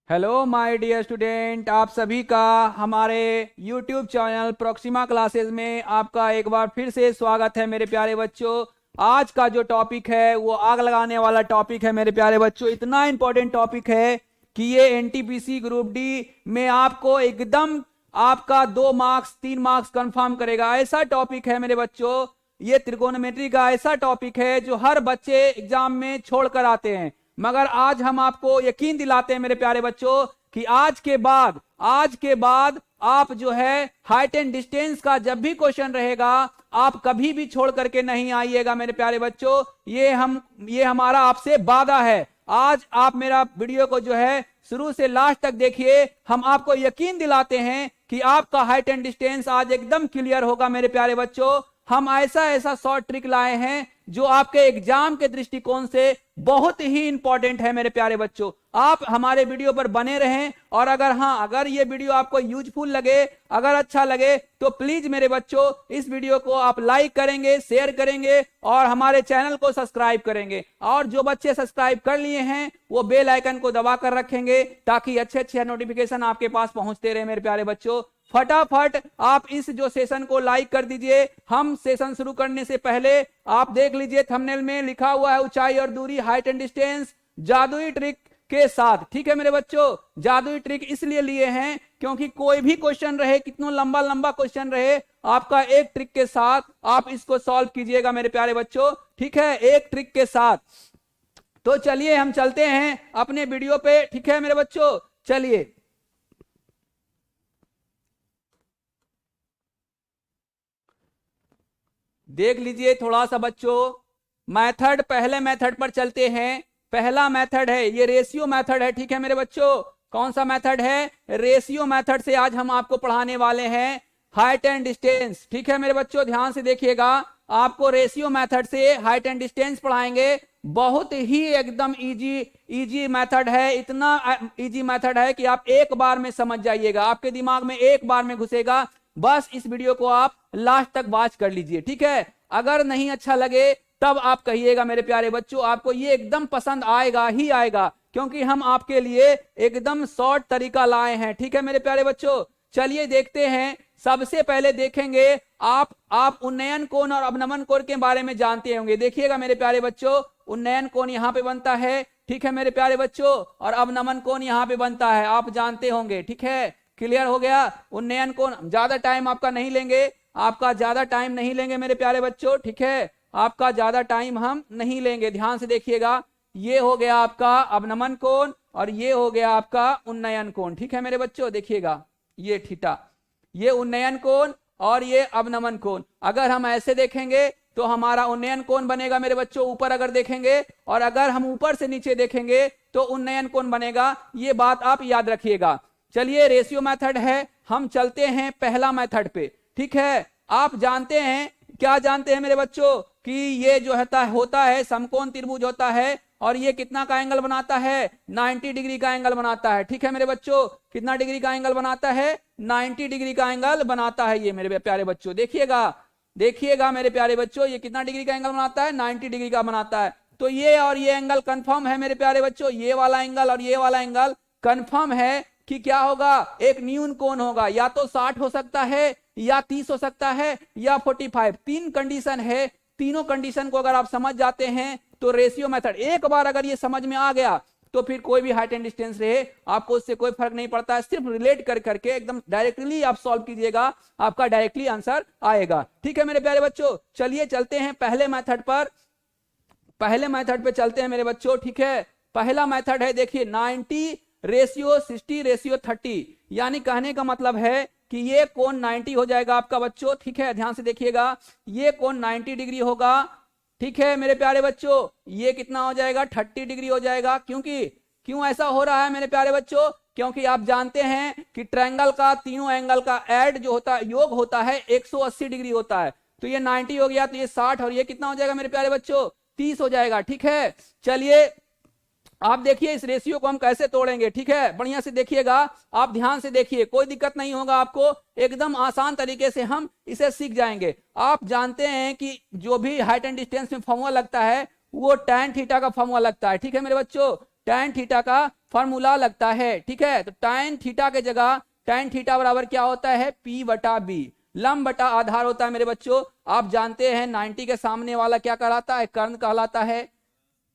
Hello my dear student, आप सभी का हमारे यूट्यूब चैनल प्रोक्सिमा क्लासेस में आपका एक बार फिर से स्वागत है मेरे प्यारे बच्चों। आज का जो टॉपिक है वो आग लगाने वाला टॉपिक है मेरे प्यारे बच्चों। इतना इंपॉर्टेंट टॉपिक है कि ये एनटीपीसी ग्रुप डी में आपको एकदम आपका 2 मार्क्स 3 मार्क्स कंफर्म करेगा। ऐसा टॉपिक है मेरे बच्चों, ये त्रिकोणमिति का ऐसा टॉपिक है जो हर बच्चे एग्जाम में छोड़ कर आते हैं। मगर आज हम आपको यकीन दिलाते हैं मेरे प्यारे बच्चों कि आज के बाद आप जो है हाइट एंड डिस्टेंस का जब भी क्वेश्चन रहेगा आप कभी भी छोड़ करके नहीं आइएगा मेरे प्यारे बच्चों। ये हमारा आपसे वादा है। आज आप मेरा वीडियो को जो है शुरू से लास्ट तक देखिए। हम आपको यकीन दिलाते हैं कि आपका हाइट एंड डिस्टेंस आज एकदम क्लियर होगा मेरे प्यारे बच्चों। हम ऐसा ऐसा शॉर्ट ट्रिक लाए हैं जो आपके एग्जाम के दृष्टिकोण से बहुत ही इंपॉर्टेंट है मेरे प्यारे बच्चों। आप हमारे वीडियो पर बने रहें और अगर ये वीडियो आपको यूजफुल लगे, अगर अच्छा लगे तो प्लीज मेरे बच्चों इस वीडियो को आप लाइक करेंगे, शेयर करेंगे और हमारे चैनल को सब्सक्राइब करेंगे। और जो बच्चे सब्सक्राइब कर लिए हैं वो बेल आइकन को दबा कर रखेंगे ताकि अच्छे अच्छे नोटिफिकेशन आपके पास पहुंचते रहे मेरे प्यारे बच्चों। फटाफट आप इस जो सेशन को लाइक कर दीजिए। हम सेशन शुरू करने से पहले आप देख लीजिए थंबनेल में लिखा हुआ है ऊंचाई और दूरी, हाइट एंड डिस्टेंस जादुई ट्रिक के साथ। ठीक है मेरे बच्चों, जादुई ट्रिक इसलिए लिए हैं क्योंकि कोई भी क्वेश्चन रहे, कितना लंबा लंबा क्वेश्चन रहे, आपका एक ट्रिक के साथ आप इसको सॉल्व कीजिएगा मेरे प्यारे बच्चों। ठीक है, एक ट्रिक के साथ। तो चलिए हम चलते हैं अपने वीडियो पे। ठीक है मेरे बच्चों, चलिए देख लीजिए थोड़ा सा बच्चों। पहले मेथड पर चलते हैं। पहला मेथड है ये रेशियो मेथड है। ठीक है मेरे बच्चों, कौन सा मेथड है? रेशियो मेथड से आज हम आपको पढ़ाने वाले हैं हाइट एंड डिस्टेंस। ठीक है मेरे बच्चों, ध्यान से देखिएगा। आपको रेशियो मेथड से हाइट एंड डिस्टेंस पढ़ाएंगे। बहुत ही एकदम इजी मेथड है। इतना इजी मेथड है कि आप एक बार में समझ जाइएगा, आपके दिमाग में एक बार में घुसेगा। बस इस वीडियो को आप लास्ट तक वॉच कर लीजिए। ठीक है, अगर नहीं अच्छा लगे तब आप कहिएगा मेरे प्यारे बच्चों। आपको ये एकदम पसंद आएगा ही आएगा क्योंकि हम आपके लिए एकदम शॉर्ट तरीका लाए हैं। ठीक है मेरे प्यारे बच्चों, चलिए देखते हैं। सबसे पहले देखेंगे आप उन्नयन कोण और अवनमन कोण के बारे में जानते होंगे। देखिएगा मेरे प्यारे बच्चों, उन्नयन कोण यहां पे बनता है। ठीक है मेरे प्यारे बच्चों, और अवनमन कोण यहां पे बनता है, आप जानते होंगे। ठीक है, क्लियर हो गया। उन्नयन कोण ज्यादा टाइम आपका नहीं लेंगे, आपका ज्यादा टाइम नहीं लेंगे मेरे प्यारे बच्चों। ठीक है, आपका ज्यादा टाइम हम नहीं लेंगे। ध्यान से देखिएगा, ये हो गया आपका अवनमन कोण और ये हो गया आपका उन्नयन कोण। ठीक है मेरे बच्चों, देखिएगा ये थीटा, ये उन्नयन कोण और ये अवनमन कोण। अगर हम ऐसे देखेंगे तो हमारा उन्नयन कोण बनेगा मेरे बच्चों ऊपर अगर देखेंगे, और अगर हम ऊपर से नीचे देखेंगे तो उन्नयन कोण बनेगा। ये बात आप याद रखिएगा। चलिए रेशियो मेथड है, हम चलते हैं पहला मेथड पे। ठीक है, आप जानते हैं, क्या जानते हैं मेरे बच्चों कि ये जो होता है समकोण त्रिभुज होता है और ये कितना का एंगल बनाता है? 90 डिग्री का एंगल बनाता है। ठीक है मेरे बच्चों, कितना डिग्री का एंगल बनाता है? 90 डिग्री का एंगल बनाता है ये मेरे प्यारे बच्चों। देखिएगा मेरे प्यारे बच्चों, ये कितना डिग्री का एंगल बनाता है? 90 डिग्री का बनाता है। तो ये और ये एंगल कंफर्म है मेरे प्यारे बच्चों। ये वाला एंगल और ये वाला एंगल कंफर्म है कि क्या होगा? एक न्यून कोण होगा, या तो 60 हो सकता है या 30 हो सकता है या 45। तीन कंडीशन है। तीनों कंडीशन को अगर आप समझ जाते हैं तो रेशियो मेथड एक बार अगर ये समझ में आ गया तो फिर कोई भी हाइट एंड डिस्टेंस रहे आपको उससे कोई फर्क नहीं पड़ता है। सिर्फ रिलेट कर करके एकदम डायरेक्टली आप सॉल्व कीजिएगा, आपका डायरेक्टली आंसर आएगा। ठीक है मेरे प्यारे बच्चों, चलिए चलते हैं पहले मेथड पर। पहले मेथड पे चलते हैं मेरे बच्चों। ठीक है, पहला मेथड है, देखिए 90 रेशियो 60 रेशियो 30, यानी कहने का मतलब है कि ये कोण 90 हो जाएगा आपका बच्चों। ठीक है, ध्यान से देखिएगा, ये कोण 90 डिग्री होगा। ठीक है मेरे प्यारे बच्चों, ये कितना हो जाएगा? 30 डिग्री हो जाएगा। क्यों ऐसा हो रहा है मेरे प्यारे बच्चों? क्योंकि आप जानते हैं कि ट्रायंगल का तीनों एंगल का ऐड जो होता है, योग होता है 180 डिग्री होता है। तो ये 90 हो गया तो ये 60 और ये कितना हो जाएगा मेरे प्यारे बच्चों? 30 हो जाएगा। ठीक है, चलिए आप देखिए इस रेशियो को हम कैसे तोड़ेंगे। ठीक है, बढ़िया से देखिएगा, आप ध्यान से देखिए, कोई दिक्कत नहीं होगा आपको, एकदम आसान तरीके से हम इसे सीख जाएंगे। आप जानते हैं कि जो भी हाइट एंड डिस्टेंस में फॉर्मूला लगता है वो tan थीटा का फॉर्मूला लगता है। ठीक है मेरे बच्चों, tan थीटा का फॉर्मूला लगता है, ठीक है। तो tan थीटा के जगह tan थीटा बराबर क्या होता है, P बटा बी, लंब बटा आधार होता है मेरे बच्चों। आप जानते हैं 90 के सामने वाला क्या कहलाता है, कर्ण कहलाता है।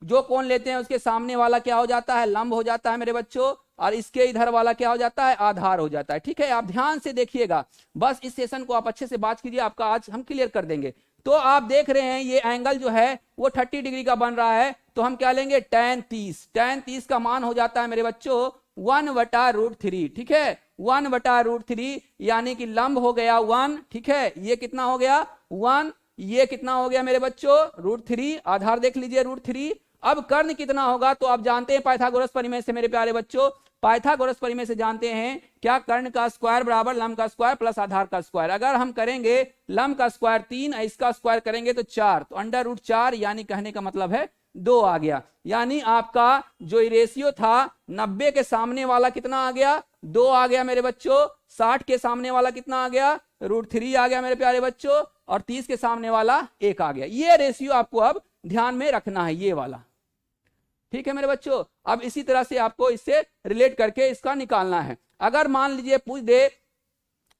जो कोण लेते हैं उसके सामने वाला क्या हो जाता है, लंब हो जाता है मेरे बच्चों, और इसके इधर वाला क्या हो जाता है, आधार हो जाता है, ठीक है। आप ध्यान से देखिएगा, बस इस सेशन को आप अच्छे से बात कीजिए, आपका आज हम क्लियर कर देंगे। तो आप देख रहे हैं ये एंगल जो है वो 30 डिग्री का बन रहा है, तो हम क्या लेंगे, tan 30। tan 30 का मान हो जाता है मेरे बच्चों 1/√3, ठीक है, 1/√3, यानी कि लंब हो गया 1, ठीक है। ये कितना हो गया 1, ये कितना हो गया मेरे बच्चों √3, आधार देख लीजिए √3। अब कर्ण कितना होगा, तो आप जानते हैं पाइथागोरस प्रमेय से मेरे प्यारे बच्चों, पाइथागोरस प्रमेय से जानते हैं क्या, कर्ण का स्क्वायर बराबर लंब का स्क्वायर प्लस आधार का स्क्वायर। अगर हम करेंगे लंब का स्क्वायर 3, इसका स्क्वायर करेंगे तो 4, तो √4, यानी कहने का मतलब है 2 आ गया। यानी आपका जो रेशियो था 90 के सामने वाला कितना आ गया, 2 आ गया मेरे बच्चों। 60 के सामने वाला कितना आ गया, √3 आ गया मेरे प्यारे बच्चों, और 30 के सामने वाला 1 आ गया। ये रेशियो आपको अब ध्यान में रखना है, ये वाला, ठीक है मेरे बच्चों। अब इसी तरह से आपको इससे रिलेट करके इसका निकालना है। अगर मान लीजिए पूछ दे,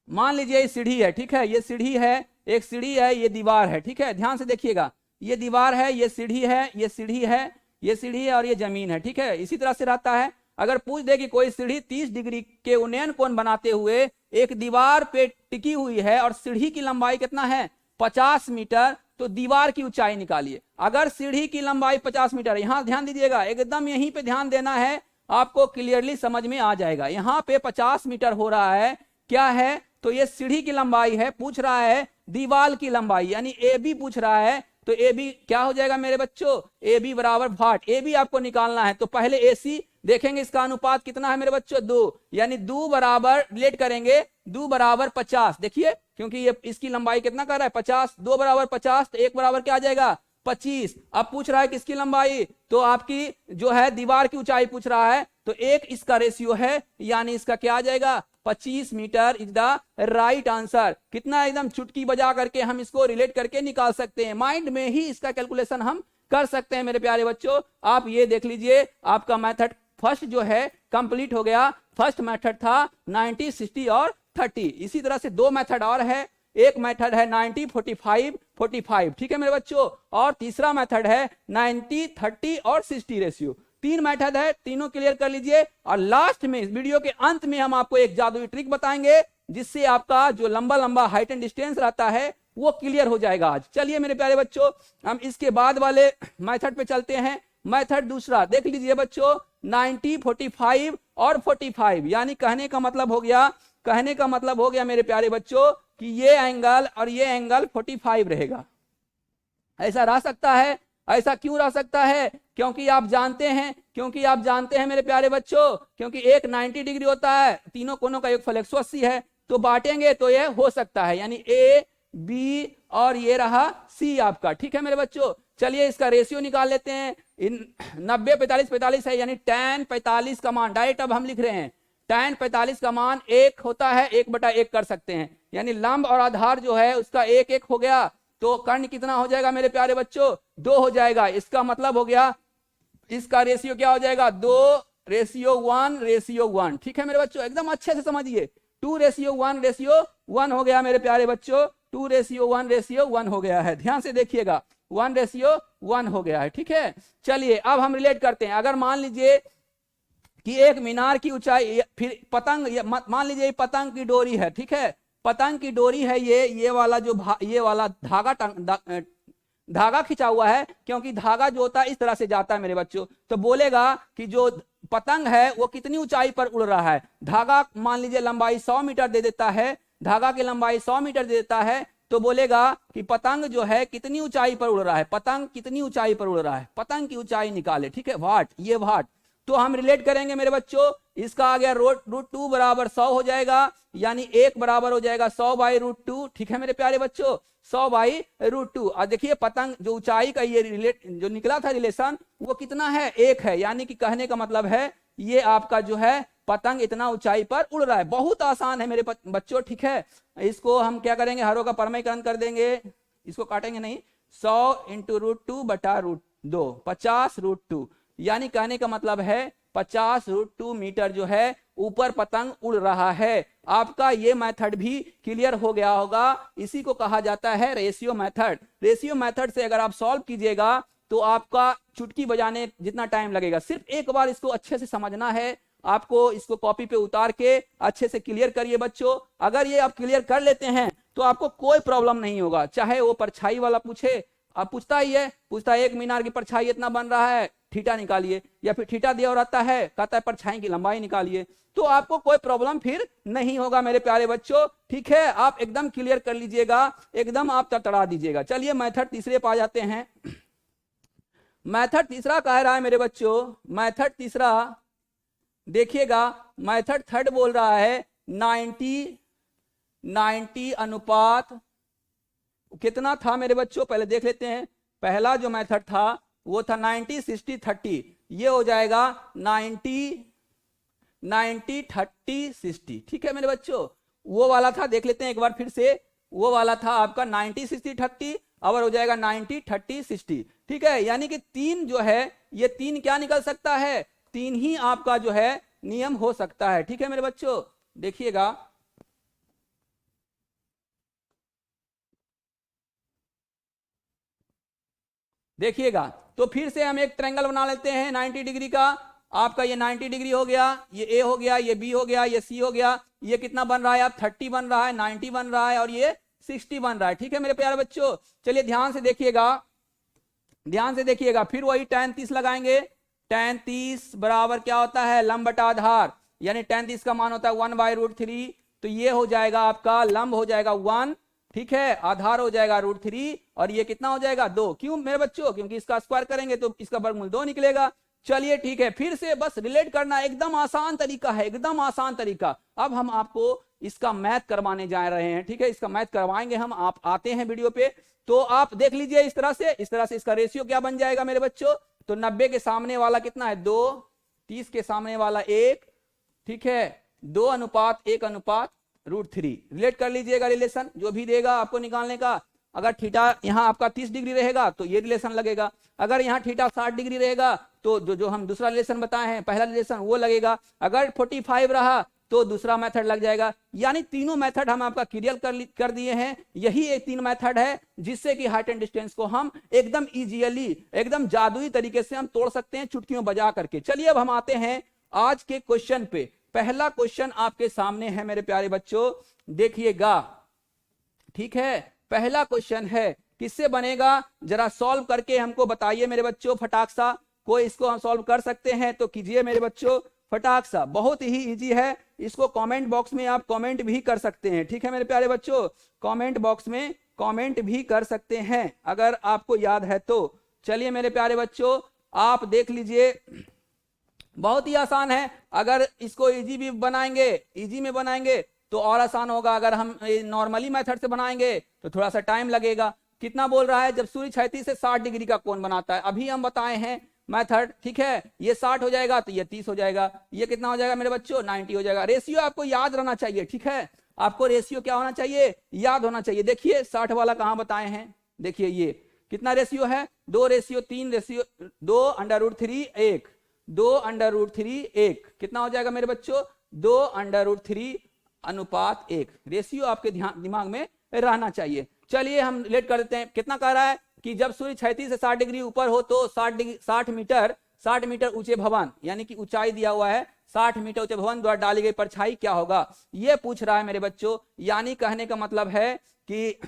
मान लीजिए ये सीढ़ी है, ठीक है, ये सीढ़ी है, एक सीढ़ी है, ये दीवार है, ठीक है, ध्यान से देखिएगा, ये दीवार है, ये सीढ़ी है, ये सीढ़ी है, ये सीढ़ी है, और ये जमीन है, ठीक है। इसी तरह से रहता है। अगर पूछ दे कि कोई सीढ़ी 30 डिग्री के उन्नयन कोण बनाते हुए एक दीवार पे टिकी हुई है और सीढ़ी की लंबाई कितना है 50 मीटर, तो दीवार की ऊंचाई निकालिए। अगर सीढ़ी की लंबाई 50 मीटर, यहां ध्यान दीजिएगा, एकदम यहीं पे ध्यान देना है, आपको क्लियरली समझ में आ जाएगा। यहां पे 50 मीटर हो रहा है, क्या है, तो ये सीढ़ी की लंबाई है, पूछ रहा है दीवार की लंबाई, यानी ए बी पूछ रहा है, तो ए बी क्या हो जाएगा मेरे बच्चों, ए बी बराबर 60, ए बी आपको निकालना है। तो पहले ए सी देखेंगे, इसका अनुपात कितना है मेरे बच्चों 2, यानी 2 बराबर रिलेट करेंगे 2 बराबर 50, देखिए क्योंकि ये इसकी लंबाई कितना कर रहा है 50, 2 बराबर 50, तो 1 बराबर क्या आ जाएगा 25। अब पूछ रहा है किसकी लंबाई, तो आपकी जो है दीवार की ऊंचाई पूछ रहा है, तो 1 इसका रेशियो है, यानी इसका क्या आ जाएगा 25 metre is the right answer. कितना एकदम चुटकी बजा करके हम इसको रिलेट करके निकाल सकते हैं, माइंड में ही इसका कैलकुलेशन हम कर सकते हैं मेरे प्यारे बच्चों। आप ये देख लीजिए, आपका मेथड फर्स्ट जो है कंप्लीट हो गया। फर्स्ट मेथड था 90, 60 और 30। इसी तरह से 2 मेथड और है, एक मेथड है 90, 45, 45, ठीक है मेरे बच्चों, और तीसरा मेथड है 90, 30 और 60 रेशियो। 3 मेथड है, तीनों क्लियर कर लीजिए। और लास्ट में इस वीडियो के अंत में हम आपको एक जादुई ट्रिक बताएंगे, जिससे आपका जो लंबा लंबा हाइट एंड डिस्टेंस रहता है वो क्लियर हो जाएगा आज। चलिए मेरे प्यारे बच्चों, हम इसके बाद वाले मेथड पे चलते हैं। मेथड दूसरा देख लीजिए बच्चों, 90, 45 और 45, यानी कहने का मतलब हो गया मेरे प्यारे बच्चों कि ये एंगल और ये एंगल 45 रहेगा। ऐसा रह सकता है, ऐसा क्यों रह सकता है, क्योंकि आप जानते हैं मेरे प्यारे बच्चों, क्योंकि एक 90 डिग्री होता है, तीनों कोनों का योगफल 180 है, तो बांटेंगे तो ये हो सकता है, यानी ए बी और ये रहा सी आपका, ठीक है मेरे बच्चों। चलिए इसका रेशियो निकाल लेते हैं। 90, 45, 45 है, यानी tan 45 का मान डायरेक्ट अब हम लिख रहे हैं, tan 45 का मान 1 होता है, 1/1 कर सकते हैं, यानी लंब और आधार जो है उसका 1 हो गया, तो कर्ण कितना हो जाएगा मेरे प्यारे बच्चों 2 हो जाएगा। इसका मतलब हो गया, इसका रेशियो क्या हो जाएगा 2:1:1, ठीक है मेरे बच्चों, एकदम अच्छे से समझिए। 2:1:1 हो गया मेरे प्यारे बच्चों, 2:1:1 हो गया है, ध्यान से देखिएगा, 1:1 हो गया है, ठीक है। चलिए अब हम रिलेट करते हैं। अगर मान लीजिए कि एक मीनार की ऊंचाई, फिर पतंग, मान लीजिए पतंग की डोरी है, ठीक है, पतंग की डोरी है, ये वाला जो ये वाला धागा खिंचा हुआ है, क्योंकि धागा जो होता है इस तरह से जाता है मेरे बच्चों, तो बोलेगा कि जो पतंग है वो कितनी ऊंचाई पर उड़ रहा है। धागा मान लीजिए लंबाई 100 मीटर दे देता है, धागा की लंबाई 100 मीटर दे देता है, तो बोलेगा कि पतंग जो है कितनी ऊंचाई पर उड़ रहा है, पतंग कितनी ऊंचाई पर उड़ रहा है, पतंग की ऊंचाई निकाले, ठीक है, वाट, ये वाट। तो हम रिलेट करेंगे मेरे बच्चों, इसका आ गया √2 बराबर 100 हो जाएगा, यानी 1 बराबर हो जाएगा 100/√2, ठीक है मेरे प्यारे बच्चों, 100/√2। और देखिए पतंग जो ऊंचाई का ये जो निकला था रिलेशन वो कितना है 1 है, यानी कि कहने का मतलब है ये आपका जो है पतंग इतना ऊंचाई पर उड़ रहा है। बहुत आसान है मेरे बच्चों, ठीक है। इसको हम क्या करेंगे, हरों का परमयकरण कर देंगे, इसको काटेंगे नहीं, 100 × √2/√2, 50√2, यानी कहने का मतलब है 50√2 मीटर जो है ऊपर पतंग उड़ रहा है। आपका ये मेथड भी क्लियर हो गया होगा। इसी को कहा जाता है रेशियो मेथड। रेशियो मेथड से अगर आप सॉल्व कीजिएगा तो आपका चुटकी बजाने जितना टाइम लगेगा, सिर्फ एक बार इसको अच्छे से समझना है आपको। इसको कॉपी पे उतार के अच्छे से क्लियर करिए बच्चों। अगर ये आप क्लियर कर लेते हैं तो आपको कोई प्रॉब्लम नहीं होगा। चाहे वो परछाई वाला पूछे, अब पूछता ही है, पूछता है एक मीनार की परछाई इतना बन रहा है, थीटा निकालिए, या फिर थीटा दिया रहता है, कहता है परछाई की लंबाई निकालिए, तो आपको कोई प्रॉब्लम फिर नहीं होगा मेरे प्यारे बच्चों। ठीक है, आप एकदम क्लियर कर लीजिएगा, एकदम आप तड़तड़ा दीजिएगा। चलिए मेथड तीसरे पे आ जाते हैं। मेथड तीसरा कह रहा है मेरे बच्चों, मेथड तीसरा देखिएगा, मेथड थर्ड बोल रहा है 90 अनुपात कितना था मेरे बच्चों, पहले देख लेते हैं। पहला जो मेथड था वो था 90 60 30, ये हो जाएगा 90 30 60। ठीक है मेरे बच्चों, वो वाला था, देख लेते हैं एक बार फिर से। वो वाला था आपका 90 60 30, और हो जाएगा 90 30 60। ठीक है, यानी कि तीन जो है, ये तीन क्या निकल सकता है, तीन ही आपका जो है नियम हो सकता है। ठीक है मेरे बच्चों, देखिएगा देखिएगा, तो फिर से हम एक ट्रायंगल बना लेते हैं 90 डिग्री का। आपका ये 90 डिग्री हो गया, ये ए हो गया, ये बी हो गया, ये सी हो गया। ये कितना बन रहा है, आप 30 बन रहा है, 90 बन रहा है, और ये 60 बन रहा है। ठीक है मेरे प्यारे बच्चों, चलिए ध्यान से देखिएगा, ध्यान से देखिएगा। फिर वही tan 30 लगाएंगे। tan 30 बराबर क्या होता है, लंब बटा आधार, यानी tan 30 का मान होता है 1/√3। तो ये हो जाएगा आपका लंब हो जाएगा 1, ठीक है, आधार हो जाएगा √3, और ये कितना हो जाएगा 2। क्यों मेरे बच्चों, क्योंकि इसका स्क्वायर करेंगे तो इसका वर्गमूल 2 निकलेगा। चलिए ठीक है, फिर से बस रिलेट करना, एकदम आसान तरीका है, एकदम आसान तरीका। अब हम आपको इसका मैथ करवाने जा रहे हैं। ठीक है, इसका मैथ करवाएंगे हम, आप आते हैं वीडियो पे तो आप देख लीजिए। इस तरह से इसका रेशियो क्या बन जाएगा मेरे बच्चों, तो 90 के सामने वाला कितना है 2, 30 के सामने वाला 1, ठीक है, 2:1:√3। रिलेट कर लीजिएगा, रिलेशन जो भी देगा आपको निकालने का। अगर थीटा यहाँ आपका 30 डिग्री रहेगा तो ये रिलेशन लगेगा, अगर यहाँ थीटा 60 डिग्री रहेगा तो जो हम दूसरा रिलेशन बताए हैं, पहला रिलेशन वो लगेगा। अगर 45 रहा तो दूसरा मेथड लग जाएगा। यानी तीनों मेथड हम आपका क्लियर कर दिए हैं। यही एक 3 मेथड है जिससे कि हाइट एंड डिस्टेंस को हम एकदम इजीली, एकदम जादुई तरीके से हम तोड़ सकते हैं चुटकियों बजा करके। चलिए अब हम आते हैं आज के क्वेश्चन पे। पहला क्वेश्चन आपके सामने है मेरे प्यारे बच्चों, देखिएगा। ठीक है, पहला क्वेश्चन है, किससे बनेगा जरा सॉल्व करके हमको बताइए मेरे बच्चों फटाक सा। कोई इसको हम सॉल्व कर सकते हैं तो कीजिए मेरे बच्चों फटाक सा, बहुत ही इजी है। इसको कमेंट बॉक्स में आप कमेंट भी कर सकते हैं। ठीक है मेरे प्यारे बच्चों, कमेंट बॉक्स में कमेंट भी कर सकते हैं अगर आपको याद है तो। चलिए मेरे प्यारे बच्चों, आप देख लीजिए, बहुत ही आसान है। अगर इसको इजी भी बनाएंगे, इजी में बनाएंगे तो और आसान होगा। अगर हम नॉर्मली मेथड से बनाएंगे तो थोड़ा सा टाइम लगेगा। कितना बोल रहा है, जब सूर्य क्षैतिज से 60 डिग्री का कोण बनाता है, अभी हम बताए हैं मेथड। ठीक है, ये 60 हो जाएगा तो ये 30 हो जाएगा, ये कितना हो जाएगा मेरे बच्चों 90 हो जाएगा। रेशियो आपको याद रहना चाहिए। ठीक है, आपको रेशियो क्या होना चाहिए, याद होना चाहिए। देखिए 60 वाला कहां बताए हैं, देखिए ये कितना रेशियो है, 2:3, 2√3 1, 2√3 1, कितना हो जाएगा मेरे बच्चों 2√3:1। रेशियो आपके दिमाग में रहना चाहिए। चलिए हम रिलेट कर देते हैं। कितना कह रहा है कि जब सूर्य क्षैतिज से 60 डिग्री ऊपर हो तो 60 मीटर ऊंचे भवन, यानी कि ऊंचाई दिया हुआ है 60 मीटर ऊंचे भवन द्वारा डाली गई परछाई क्या होगा, ये पूछ रहा है मेरे बच्चों। यानी कहने का मतलब है कि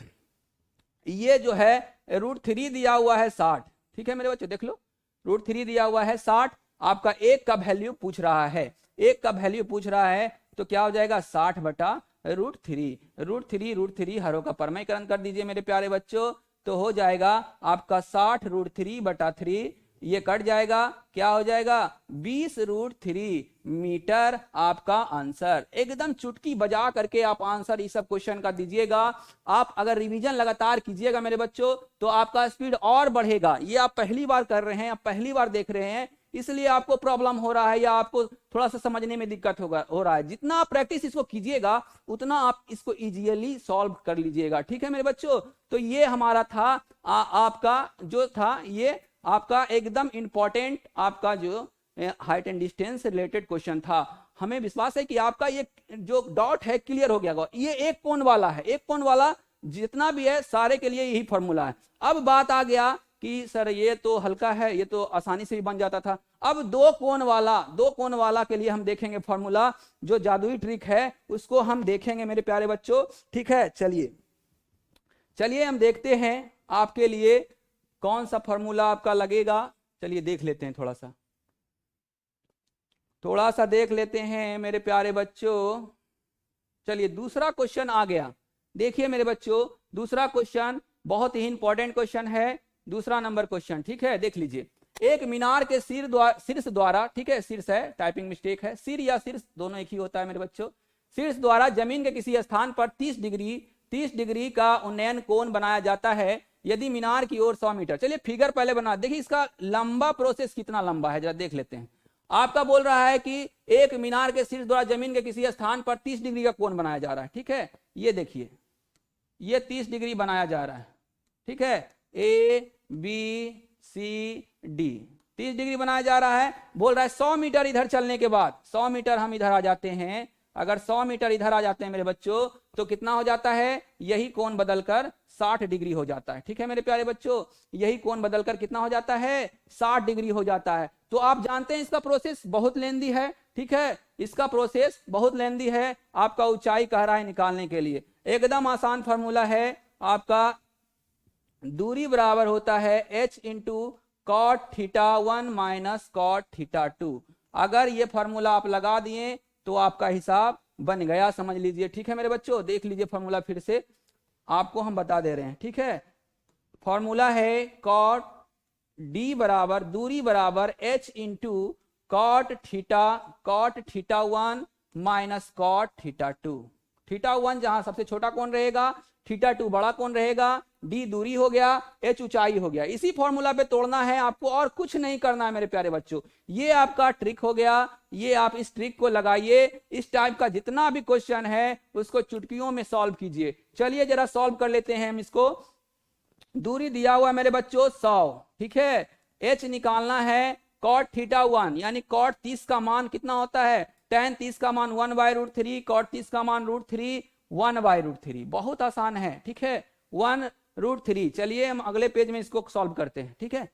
ये जो है √3 दिया हुआ है 60। ठीक है मेरे बच्चों, देख लो √3 दिया हुआ है 60, आपका एक का वैल्यू पूछ रहा है, एक का वैल्यू पूछ रहा है, तो क्या हो जाएगा 60/√3। हरों का परमयकरण कर दीजिए मेरे प्यारे बच्चों, तो हो जाएगा आपका 60√3/3, ये कट जाएगा, क्या हो जाएगा 20√3 मीटर आपका आंसर। एकदम चुटकी बजा करके आप आंसर इस सब क्वेश्चन का दीजिएगा। आप अगर रिवीजन लगातार कीजिएगा मेरे बच्चों तो आपका स्पीड और बढ़ेगा। ये आप पहली बार कर रहे हैं, आप पहली बार देख रहे हैं, इसलिए आपको प्रॉब्लम हो रहा है या आपको थोड़ा सा समझने में दिक्कत हो रहा है। जितना आप प्रैक्टिस इसको कीजिएगा उतना आप इसको इजीली सॉल्व कर लीजिएगा। ठीक है मेरे बच्चों, तो ये हमारा था आपका जो था, ये आपका एकदम इंपॉर्टेंट आपका जो height and distance related question था। हमें विश्वास है कि आपका ये जो डॉट है क्लियर हो गया। ये एक कोण वाला है, एक कोण वाला जितना भी है सारे के लिए यही फॉर्मूला है। अब बात आ गया कि सर ये तो हल्का है, ये तो आसानी से भी बन जाता था। अब दो कोण वाला के लिए हम देखेंगे फॉर्मूला, जो जादुई ट्रिक है उसको हम देखेंगे मेरे प्यारे बच्चों। ठीक है, चलिए हम देखते हैं आपके लिए कौन सा फॉर्मूला आपका लगेगा। चलिए देख लेते हैं, थोड़ा सा देख लेते हैं मेरे प्यारे बच्चों। चलिए दूसरा क्वेश्चन आ गया। देखिए मेरे बच्चों, दूसरा क्वेश्चन बहुत ही इंपॉर्टेंट क्वेश्चन है, दूसरा नंबर क्वेश्चन। ठीक है, देख लीजिए। एक मीनार के शीर्ष द्वारा, ठीक है शीर्ष है, टाइपिंग मिस्टेक है, सिर या शीर्ष दोनों एक ही होता है मेरे बच्चों। शीर्ष द्वारा जमीन के किसी स्थान पर 30 डिग्री का उन्नयन कोण बनाया जाता है यदि मीनार की ओर 100 मीटर। चलिए फिगर पहले बना, देखिए इसका लंबा प्रोसेस कितना लंबा है, जरा देख लेते हैं। आपका बोल रहा है कि एक मीनार के शीर्ष द्वारा जमीन के किसी स्थान पर 30 डिग्री का कोण बनाया जा रहा है। ठीक है, ये देखिए, ये 30 डिग्री बनाया जा रहा है। ठीक है, A B C D 30 degree बनाया जा रहा है। बोल रहा है 100 मीटर इधर चलने के बाद, 100 मीटर हम इधर आ जाते हैं, अगर 100 मीटर इधर आ जाते हैं मेरे बच्चों, तो कितना हो जाता है, यही कोण बदलकर 60 डिग्री हो जाता है। ठीक है मेरे प्यारे बच्चों, यही कोण बदलकर कितना हो जाता है, 60 डिग्री हो जाता है। तो आप जानते हैं इसका प्रोसेस बहुत लेंदी है। ठीक है, इसका प्रोसेस बहुत लेंदी है आपका ऊंचाई कह रहा है निकालने के लिए। एकदम आसान फॉर्मूला है आपका, दूरी बराबर होता है h into cot theta 1 minus cot theta 2। अगर ये फॉर्मूला आप लगा दिए तो आपका हिसाब बन गया, समझ लीजिए। ठीक है मेरे बच्चों, देख लीजिए फॉर्मूला फिर से आपको हम बता दे रहे हैं। ठीक है, फॉर्मूला है कॉट डी बराबर, दूरी बराबर h into cot theta 1 minus cot theta 2। Theta 1 जहां सबसे छोटा कोण रहेगा, थीटा 2 बड़ा कोण रहेगा, डी दूरी हो गया, एच ऊंचाई हो गया। इसी फॉर्मूला पे तोड़ना है आपको, और कुछ नहीं करना है मेरे प्यारे बच्चों। ये आपका ट्रिक हो गया, ये आप इस ट्रिक को लगाइए। इस टाइप का जितना भी क्वेश्चन है उसको चुटकियों में सॉल्व कीजिए। चलिए जरा सॉल्व कर लेते हैं हम इसको। दूरी दिया हुआ है मेरे बच्चों 100। ठीक है, एच निकालना है कॉट थीटा 1, यानी कॉट 30 का मान कितना होता है, tan 30 का मान 1/√3, कॉट 30 का मान √3 1/√3। बहुत आसान है। ठीक है, 1√3। चलिए हम अगले पेज में इसको सॉल्व करते हैं। ठीक है,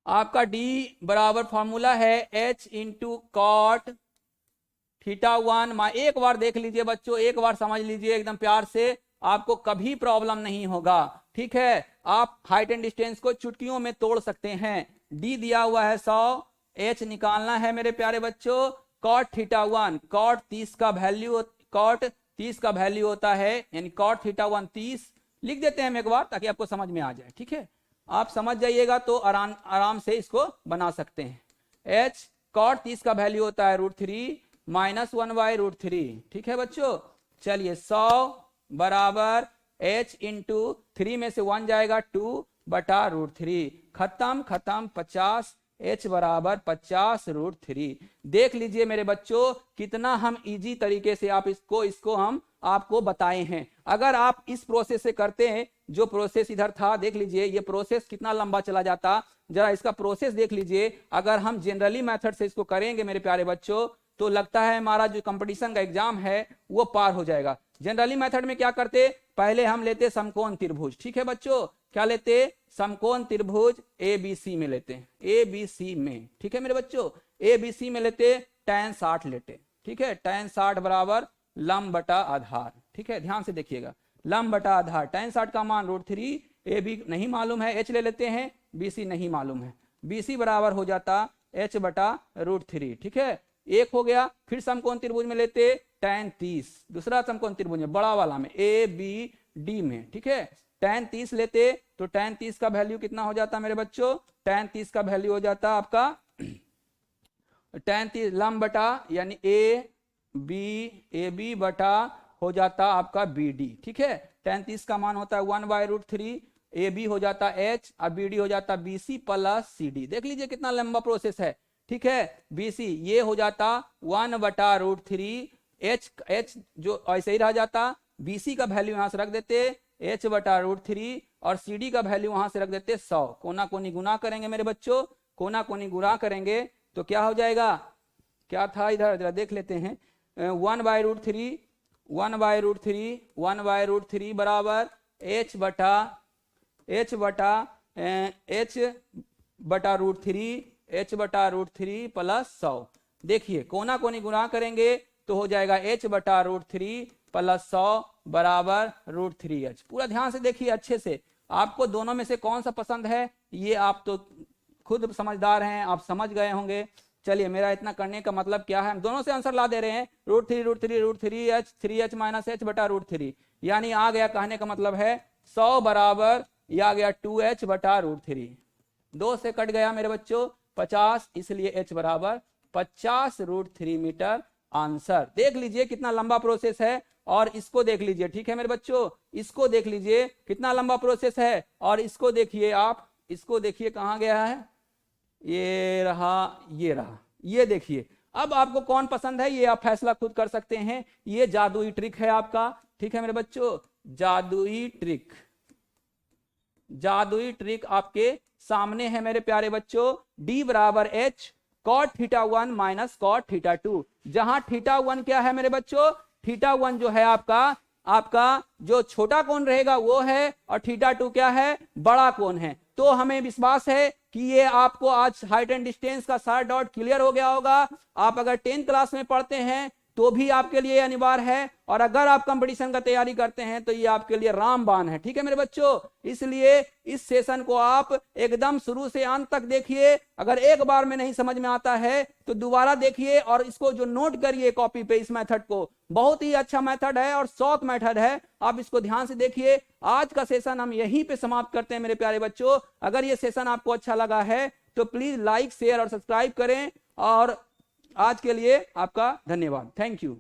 आपका d बराबर फॉर्मूला है h इंटू कॉट थीटा 1। एक बार देख लीजिए बच्चों, एक बार समझ लीजिए एकदम प्यार से, आपको कभी प्रॉब्लम नहीं होगा। ठीक है, आप हाइट एंड डिस्टेंस को चुटकियों में तोड़ सकते हैं। d दिया हुआ है 100, h निकालना है मेरे प्यारे बच्चों कॉट थीटा 1। कॉट 30 का वैल्यू होता है, यानी कॉट थीटा 1 30 लिख देते हैं हम एक बार ताकि आपको समझ में आ जाए। ठीक है, आप समझ जाइएगा तो आराम से इसको बना सकते हैं। h कॉट 30 का वैल्यू होता है √3 माइनस 1/√3। ठीक है बच्चों, चलिए 100 बराबर h इंटू 3 में से 1 जाएगा 2/√3, खत्म 50, h बराबर 50√3। देख लीजिए मेरे बच्चों कितना हम इजी तरीके से आप इसको हम आपको बताए हैं। अगर आप इस प्रोसेस से करते हैं, जो प्रोसेस इधर था देख लीजिए, ये प्रोसेस कितना लंबा चला जाता, जरा इसका प्रोसेस देख लीजिए। अगर हम जनरली मेथड से इसको करेंगे मेरे प्यारे बच्चों, तो लगता है हमारा जो कंपटीशन का एग्जाम है वो पार हो जाएगा। जनरली मेथड में क्या करते, पहले हम लेते समकोण त्रिभुज। ठीक है बच्चों, क्या लेते, समकोण त्रिभुज ABC में लेते हैं, ABC में। ठीक है मेरे बच्चों, ABC में लेते tan 60 लेते। ठीक है, tan 60 बराबर लंब बटा आधार। ठीक है, ध्यान से देखिएगा, लंब बटा आधार, tan 60 का मान √3, AB नहीं मालूम है, h ले लेते हैं, BC नहीं मालूम है, BC बराबर हो जाता h बटा √3। ठीक है, एक हो गया। फिर समकोण त्रिभुज में लेते tan 30, दूसरा समकोण त्रिभुज में बड़ा वाला में ABD में। ठीक है, tan 30 लेते तो tan 30 का वैल्यू कितना हो जाता मेरे बच्चों, tan 30 का वैल्यू हो जाता आपका tan 30 लंब बटा यानी AB बटा हो जाता आपका BD। ठीक है, tan 30 का मान होता है 1/√3, AB हो जाता H और BD हो जाता BC प्लस CD। देख लीजिए कितना लंबा प्रोसेस है। ठीक है, BC ये हो जाता 1/√3, H जो ऐसे ही रह जाता, BC का वैल्यू यहां से रख देते H/√3 और CD का वैल्यू वहां से रख देते 100। कोना कोनी गुना करेंगे मेरे बच्चों कोना कोनी गुणा करेंगे तो क्या हो जाएगा, क्या था इधर जरा देख लेते हैं, 1/√3 1/√3 बराबर h बटा √3 प्लस 100। देखिए कोना कोनी गुणा करेंगे तो हो जाएगा h/√3 प्लस 100 बराबर √3h। पूरा ध्यान से देखिए अच्छे से, आपको दोनों में से कौन सा पसंद है ये आप तो खुद समझदार हैं, आप समझ गए होंगे। चलिए मेरा इतना करने का मतलब क्या है, हम दोनों से आंसर ला दे रहे हैं, √3 3h माइनस h बटा √3, यानी आ गया, कहने का मतलब है 100 बराबर ये आ गया 2h बटा √3। 2 से कट गया मेरे बच्चों 50, इसलिए h बराबर 50√3 मीटर आंसर। देख लीजिए कितना लंबा प्रोसेस है, और इसको देख लीजिए, ठीक है मेरे बच्चों, इसको देख लीजिए कितना लंबा प्रोसेस है, और इसको देखिए आप, इसको देखिए कहां गया है, ये रहा, ये देखिए। अब आपको कौन पसंद है ये आप फैसला खुद कर सकते हैं, ये जादुई ट्रिक है आपका, ठीक है मेरे बच्चों, जादुई ट्रिक आपके सामने है मेरे प्यारे बच्चों। D बराबर H cot θ1 माइनस cot θ2, जहां θ1 क्या है मेरे बच्चों, θ1 जो है आपका जो छोटा कोण रहेगा वो है, और θ2 क्या है, बड़ा कोण है। तो हमें विश्वास है कि ये आपको आज हाइट एंड डिस्टेंस का सारा डाउट क्लियर हो गया होगा। आप अगर 10th क्लास में पढ़ते हैं तो भी आपके लिए अनिवार्य है, और अगर आप कंपटीशन का तैयारी करते हैं तो ये आपके लिए रामबाण है, ठीक है मेरे बच्चों। इसलिए इस सेशन को आप एकदम शुरू से अंत तक देखिए, अगर एक बार में नहीं समझ में आता है तो दोबारा देखिए, और इसको जो नोट करिए कॉपी पे, इस मेथड को, बहुत ही अच्छा मेथड है और शॉर्ट मेथड है, आप इसको ध्यान से देखिए। आज का सेशन हम यहीं पे समाप्त करते हैं मेरे प्यारे बच्चों। अगर ये सेशन आपको अच्छा लगा है तो प्लीज लाइक शेयर और सब्सक्राइब करें, और आज के लिए आपका धन्यवाद, थैंक यू।